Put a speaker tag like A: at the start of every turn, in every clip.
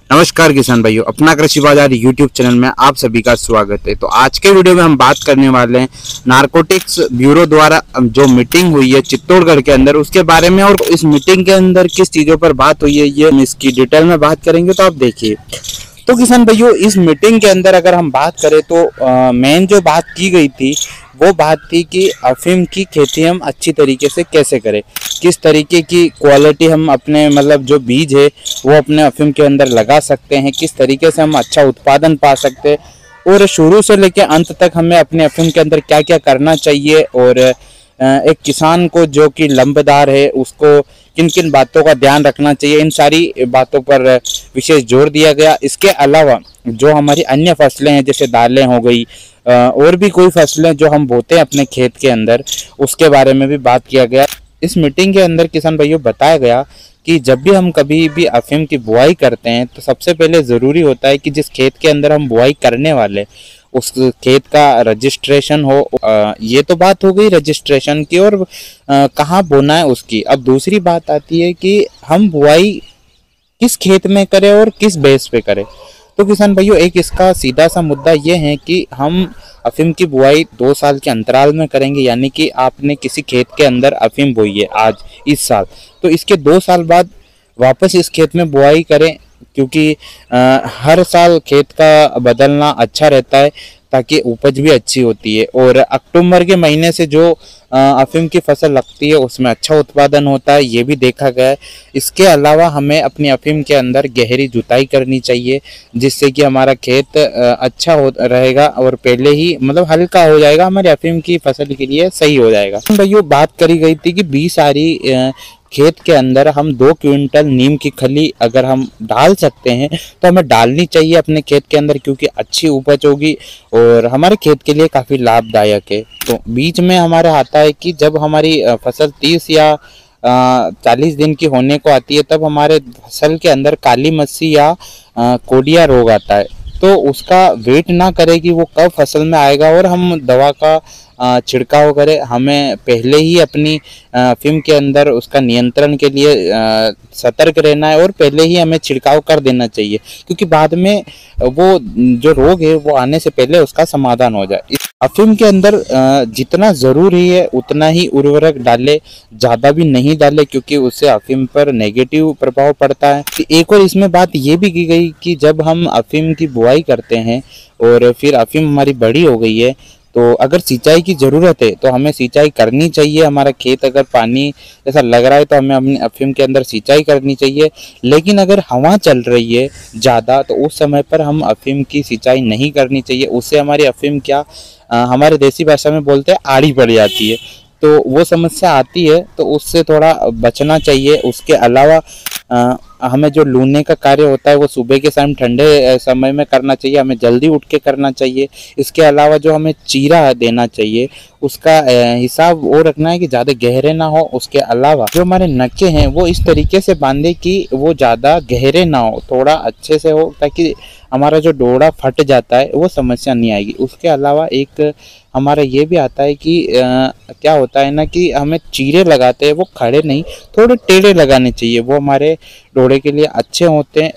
A: नमस्कार किसान भाइयों, अपना कृषि बाजार यूट्यूब चैनल में आप सभी का स्वागत है। तो आज के वीडियो में हम बात करने वाले हैं नारकोटिक्स ब्यूरो द्वारा जो मीटिंग हुई है चित्तौड़गढ़ के अंदर, उसके बारे में। और इस मीटिंग के अंदर किस चीज़ों पर बात हुई है ये हम इसकी डिटेल में बात करेंगे, तो आप देखिए। तो किसान भाइयों, इस मीटिंग के अंदर अगर हम बात करें तो मेन जो बात की गई थी वो बात थी कि अफीम की खेती हम अच्छी तरीके से कैसे करें, किस तरीके की क्वालिटी हम अपने जो बीज है वो अपने अफीम के अंदर लगा सकते हैं, किस तरीके से हम अच्छा उत्पादन पा सकते हैं, और शुरू से लेकर अंत तक हमें अपने अफीम के अंदर क्या क्या करना चाहिए, और एक किसान को जो कि लंबदार है उसको किन किन बातों का ध्यान रखना चाहिए, इन सारी बातों पर विशेष जोर दिया गया। इसके अलावा जो हमारी अन्य फसलें हैं जैसे दालें हो गई और भी कोई फसलें जो हम बोते हैं अपने खेत के अंदर, उसके बारे में भी बात किया गया। इस मीटिंग के अंदर किसान भाइयों बताया गया कि जब भी हम कभी भी अफीम की बुआई करते हैं तो सबसे पहले ज़रूरी होता है कि जिस खेत के अंदर हम बुआई करने वाले उस खेत का रजिस्ट्रेशन हो। ये तो बात हो गई रजिस्ट्रेशन की, और कहाँ बोना है उसकी। अब दूसरी बात आती है कि हम बुआई किस खेत में करें और किस बेस पे करें। तो किसान भाइयों, एक इसका सीधा सा मुद्दा ये है कि हम अफीम की बुआई 2 साल के अंतराल में करेंगे, यानी कि आपने किसी खेत के अंदर अफीम बोई है आज इस साल, तो इसके 2 साल बाद वापस इस खेत में बुआई करें, क्योंकि हर साल खेत का बदलना अच्छा रहता है ताकि उपज भी अच्छी होती है। और अक्टूबर के महीने से जो अफीम की फसल लगती है उसमें अच्छा उत्पादन होता है, ये भी देखा गया है। इसके अलावा हमें अपनी अफीम के अंदर गहरी जुताई करनी चाहिए, जिससे कि हमारा खेत अच्छा हो रहेगा और पहले ही हल्का हो जाएगा, हमारे अफीम की फसल के लिए सही हो जाएगा। भाइयों, बात करी गई थी कि 20 आरी खेत के अंदर हम 2 क्विंटल नीम की खली अगर हम डाल सकते हैं तो हमें डालनी चाहिए अपने खेत के अंदर, क्योंकि अच्छी उपज होगी और हमारे खेत के लिए काफ़ी लाभदायक है। तो बीच में हमारा आता है कि जब हमारी फसल 30 या 40 दिन की होने को आती है, तब हमारे फसल के अंदर काली मस्सी या कोडिया रोग आता है। तो उसका वेट ना करें कि वो कब फसल में आएगा और हम दवा का छिड़काव करें। हमें पहले ही अपनी अफीम के अंदर उसका नियंत्रण के लिए सतर्क रहना है और पहले ही हमें छिड़काव कर देना चाहिए, क्योंकि बाद में वो जो रोग है वो आने से पहले उसका समाधान हो जाए। अफीम के अंदर जितना ज़रूरी है उतना ही उर्वरक डाले, ज़्यादा भी नहीं डाले, क्योंकि उससे अफीम पर नेगेटिव प्रभाव पड़ता है। एक और इसमें बात ये भी की गई कि जब हम अफीम की बुआई करते हैं और फिर अफीम हमारी बड़ी हो गई है, तो अगर सिंचाई की ज़रूरत है तो हमें सिंचाई करनी चाहिए। हमारा खेत अगर पानी जैसा लग रहा है तो हमें अपने अफीम के अंदर सिंचाई करनी चाहिए। लेकिन अगर हवा चल रही है ज़्यादा तो उस समय पर हम अफीम की सिंचाई नहीं करनी चाहिए। उससे हमारी अफीम हमारे देसी भाषा में बोलते हैं आड़ी पड़ जाती है, तो वो समस्या आती है, तो उससे थोड़ा बचना चाहिए। उसके अलावा हमें जो लूने का कार्य होता है वो सुबह के टाइम ठंडे समय में करना चाहिए, हमें जल्दी उठ के करना चाहिए। इसके अलावा जो हमें चीरा देना चाहिए उसका हिसाब वो रखना है कि ज़्यादा गहरे ना हो। उसके अलावा जो हमारे नक्के हैं वो इस तरीके से बांधे कि वो ज़्यादा गहरे ना हो, थोड़ा अच्छे से हो, ताकि हमारा जो डोरा फट जाता है वो समस्या नहीं आएगी। उसके अलावा एक हमारा ये भी आता है कि क्या होता है ना कि हमें चीरे लगाते हैं वो खड़े नहीं, थोड़े टेढ़े लगाने चाहिए, वो हमारे डोरे के लिए अच्छे होते हैं।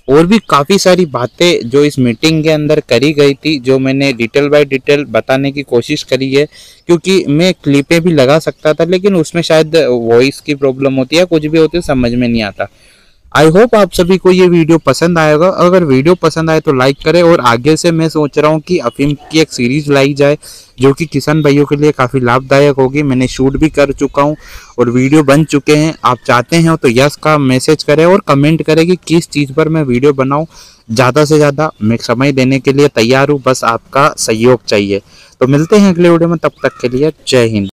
A: और भी काफ़ी सारी बातें जो इस मीटिंग के अंदर करी गई थी, जो मैंने डिटेल बाय डिटेल बताने की कोशिश करी है, क्योंकि मैं क्लिपें भी लगा सकता था लेकिन उसमें शायद वॉइस की प्रॉब्लम होती है, कुछ भी होती है, समझ में नहीं आता। आई होप आप सभी को ये वीडियो पसंद आएगा। अगर वीडियो पसंद आए तो लाइक करें, और आगे से मैं सोच रहा हूँ कि अफीम की एक सीरीज लाई जाए जो कि किसान भाइयों के लिए काफ़ी लाभदायक होगी। मैंने शूट भी कर चुका हूँ और वीडियो बन चुके हैं। आप चाहते हैं तो यस का मैसेज करें और कमेंट करें कि किस चीज़ पर मैं वीडियो बनाऊँ। ज़्यादा से ज़्यादा मैं समय देने के लिए तैयार हूँ, बस आपका सहयोग चाहिए। तो मिलते हैं अगले वीडियो में, तब तक के लिए जय हिंद।